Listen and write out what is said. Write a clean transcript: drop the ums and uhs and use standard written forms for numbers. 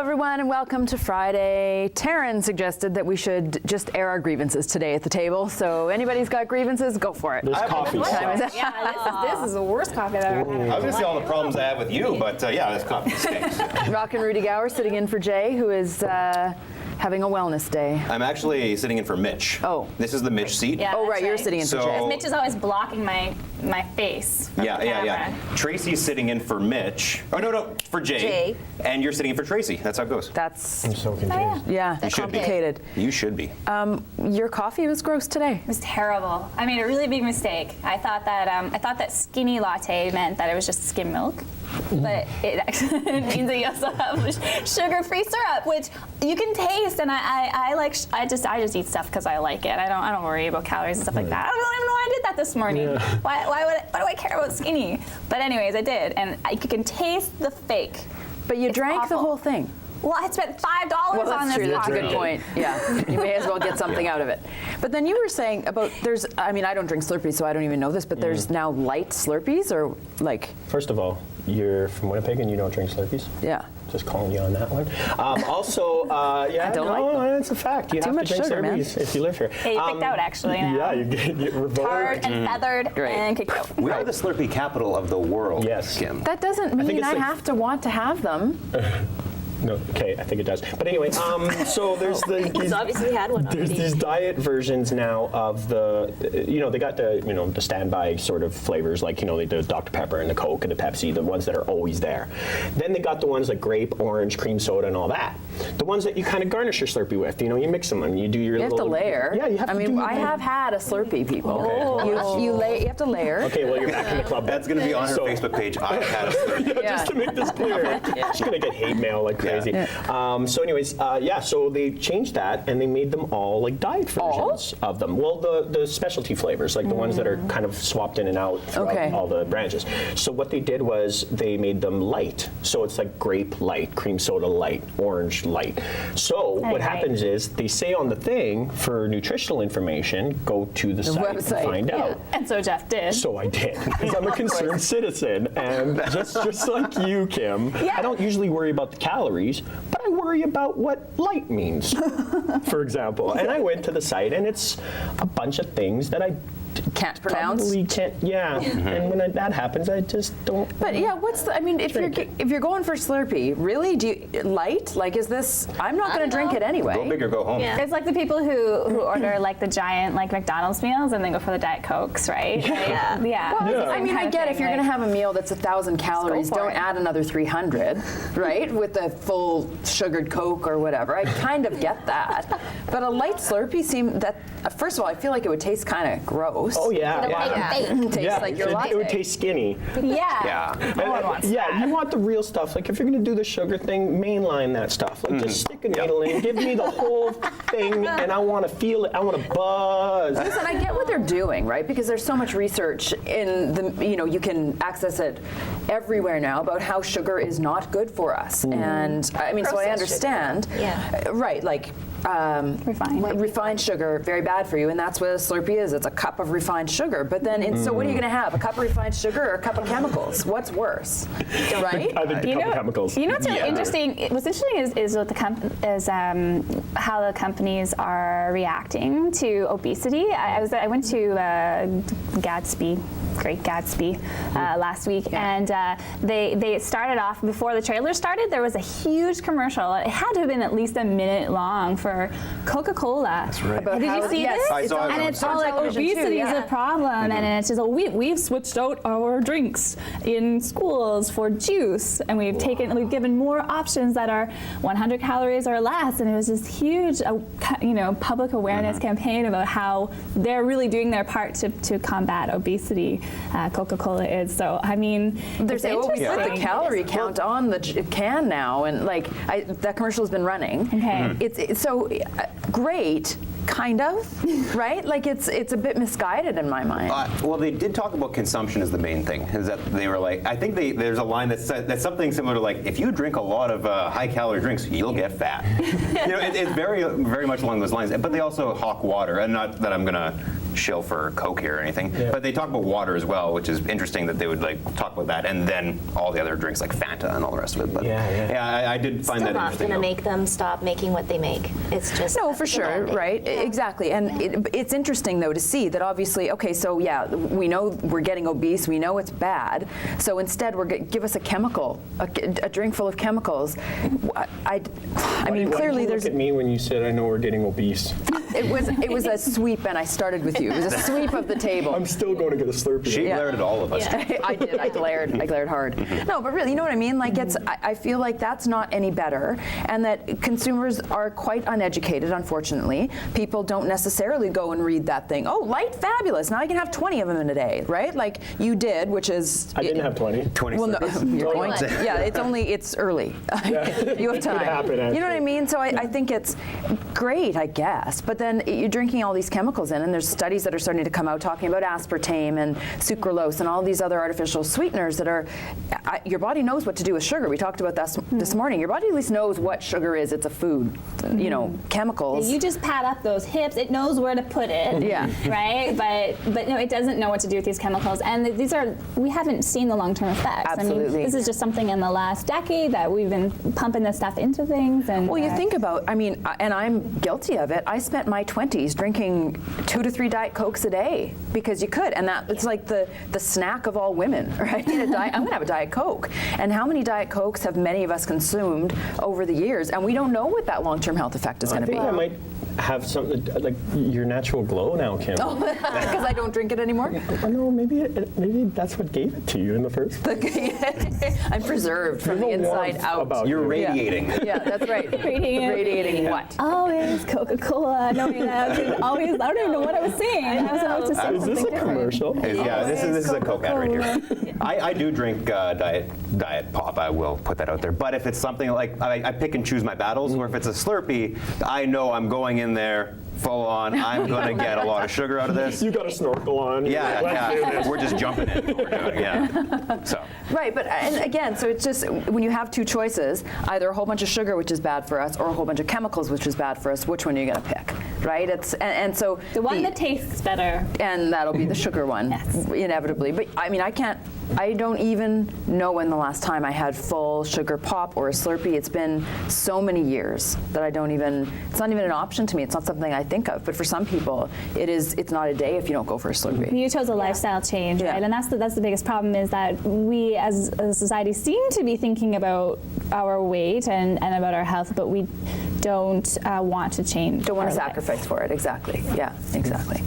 everyone, and welcome to Friday. Taryn suggested that we should just air our grievances today at the table. So anybody's got grievances, go for it. There's coffee. This is the worst coffee I've ever had. I was going to say all the problems I have with you, but yeah, this coffee stinks. Rock and Rudy Gauer sitting in for Jay, who is having a wellness day. I'm actually sitting in for Mitch. Oh. This is the Mitch seat. Yeah, Oh, right, that's you're sitting in for Jay. Mitch is always blocking my face. From the camera. Tracy's sitting in for Mitch. Oh, no, for Jay. And you're sitting in for Tracy. That's how it goes. That's, I'm so confused. yeah, You should be. complicated. You should be. Your coffee was gross today. It was terrible. I made a really big mistake. I thought that skinny latte meant that it was just skim milk, but it actually means that you also have sugar-free syrup, which you can taste. And I just eat stuff because I like it. I don't worry about calories and stuff like that. I don't even know why I did that this morning. Yeah. Why do I care about skinny? But anyways, I did, and you can taste the fake. But you drank the awful. whole thing. Well, I spent $5 Well, on that's this true. That's a coffee. good point. Yeah, you may as well get something out of it. But then you were saying about I mean, I don't drink Slurpees, so I don't even know this, but there's now light Slurpees, or like. First of all, you're from Winnipeg and you don't drink Slurpees? Yeah. Just calling you on that one. Also, yeah, I don't like them. it's a fact. You Too have much to drink sugar, man. Slurpees if you live here. Yeah, you picked out actually now. Yeah, you get revoked. Hard and feathered Great. and kicked out. We are the Slurpee capital of the world, Yes. Kim. That doesn't think mean it's I like- have to want to have them. No, okay, I think it does. But anyway, so there's He's obviously had one There's already. these diet versions now of the, they got the standby sort of flavors, like, the Dr. Pepper and the Coke and the Pepsi, the ones that are always there. Then they got the ones like grape, orange, cream soda, and all that. The ones that you kind of garnish your Slurpee with, you mix them and you do your You have to layer. Yeah, you have to do I have had a Slurpee, people. Okay. You have to layer. Okay, well, you're back in the club. That's going to be on her So- Facebook page. I've had a Slurpee. Yeah. Just to make this clear. She's going to get hate mail like crazy. So anyways, so they changed that and they made them all like diet versions of them. Well, the specialty flavors, like the ones that are kind of swapped in and out throughout all the branches. So what they did was they made them light. So it's like grape light, cream soda light, orange light. So what happens is they say on the thing for nutritional information, go to the site website. and find out. And so Jeff did. So I did, because I'm a concerned citizen, and just like you, Kim, I don't usually worry about the calories, but I worry about what light means, for example. And I went to the site, and it's a bunch of things that I Can't pronounce. probably can't. Yeah, and when that happens, I just don't. But yeah, if you're going for Slurpee, really? Do you light? Like, is this? I'm not going to drink it anyway. Go big or go home. Yeah. It's like the people who order like the giant like McDonald's meals and then go for the Diet Cokes, right? Yeah. Yeah. Well, Yeah. I mean, I get if you're going to have a meal that's 1,000 calories, for don't it. add another 300, right? With the full sugared Coke or whatever. I kind of get that. But a light Slurpee first of all, I feel like it would taste kind of gross. Oh yeah, Tastes yeah. like your latte. It would taste skinny. Yeah. No one wants that. You want the real stuff. Like if you're gonna do the sugar thing, mainline that stuff. Like just stick a needle in, give me the whole thing, and I want to feel it. I want to buzz. Listen, I get what they're doing, right? Because there's so much research in the, you can access it everywhere now about how sugar is not good for us. And I mean, so I Processed understand. sugar. Yeah. Right, like refined sugar, very bad for you, and that's what a Slurpee is. It's a cup of refined sugar. But then, so what are you going to have? A cup of refined sugar or a cup of chemicals? What's worse, right? I think the couple chemicals. You know what's really interesting? What's interesting is what how the companies are reacting to obesity. I went to Great Gatsby last week, and they started off before the trailer started. There was a huge commercial. It had to have been at least a minute long for Coca-Cola. That's right. About Did how- you see yes, this? I saw it And on it's all like television too, obesity is yeah. a problem, and it's just we've switched out our drinks in schools for juice, and we've given more options that are 100 calories or less, and it was this huge, public awareness campaign about how they're really doing their part to combat obesity. Coca-Cola is. So I mean, They're it's saying, well, we put interesting. the calorie count on the can now, and that commercial has been running. Okay. It's so great, kind of, right? Like it's a bit misguided in my mind. Well, they did talk about consumption as the main thing. Is that they were like, I think there's a line that's something similar to like, if you drink a lot of high-calorie drinks, you'll get fat. It's very, very much along those lines. But they also hawk water, and not that I'm gonna shill for Coke here or anything, but they talk about water as well, which is interesting that they would like talk about that, and then all the other drinks like Fanta Fanta and all the rest of it. But Yeah. I did find Still that not interesting. going to though. make them stop making what they make. It's just No, for sure, demanding. right? Exactly. And it's interesting, though, to see that obviously, okay, so yeah, we know we're getting obese, we know it's bad, so instead give us a chemical, a drink full of chemicals. I mean, clearly there's... Look at me when you said, I know we're getting obese. It was a sweep, and I started with you. It was a sweep of the table. I'm still going to get a Slurpee. She glared at all of us. I did. I glared hard. No, but really, you know what I mean? Like, I feel like that's not any better, and that consumers are quite uneducated, unfortunately. People don't necessarily go and read that thing. Oh, light, fabulous. Now I can have 20 of them in a day, right? Like you did, which is... I didn't have 20. 20 Well, no, Slurpees. you're going to. Yeah, it's early. You have time. happen, You know what I mean? So I think it's great, I guess. But then you're drinking all these chemicals in, and there's studies that are starting to come out talking about aspartame and sucralose and all these other artificial sweeteners that are, your body knows what to do with sugar. We talked about that this morning. Your body at least knows what sugar is. It's a food, chemicals. You just pad up those hips. It knows where to put it. Yeah. Right. But no, it doesn't know what to do with these chemicals. And we haven't seen the long-term effects. Absolutely. I mean, this is just something in the last decade that we've been pumping this stuff into things. And Well, you think about, and I'm guilty of it. I spent my 20s drinking 2 to 3 Diet Cokes a day because you could, and it's like the snack of all women, right? I'm going to have a Diet Coke. And how many Diet Cokes have many of us consumed over the years? And we don't know what that long-term health effect is going to be. I think I might have something like your natural glow now, Kim. Because I don't drink it anymore. No, maybe that's what gave it to you in the first place. I'm preserved from the inside out. You're radiating. Yeah, that's right. Radiating what? Always Coca-Cola. Knowing that I don't even know what I was saying. I was about to say Is this something a commercial? Yeah, this is a Coke ad right here. I do drink Diet Pop. I will put that out there. But if it's something like I pick and choose my battles, where if it's a Slurpee, I know I'm going in there full on. I'm going to get a lot of sugar out of this. You got a snorkel on. Yeah. We're just jumping in. We're doing, yeah. So. Right, and again, so it's just when you have two choices, either a whole bunch of sugar, which is bad for us, or a whole bunch of chemicals, which is bad for us. Which one are you going to pick? Right? And so the one that tastes better. And that'll be the sugar one, inevitably. But I don't even know when the last time I had full sugar pop or a Slurpee. It's been so many years that it's not even an option to me. It's not something I think of. But for some people, it's not a day if you don't go for a Slurpee. You chose a lifestyle change, right? And that's the biggest problem is that we as a society seem to be thinking about our weight and about our health, but we don't want to change. Don't want to sacrifice for it, exactly. Yeah, exactly.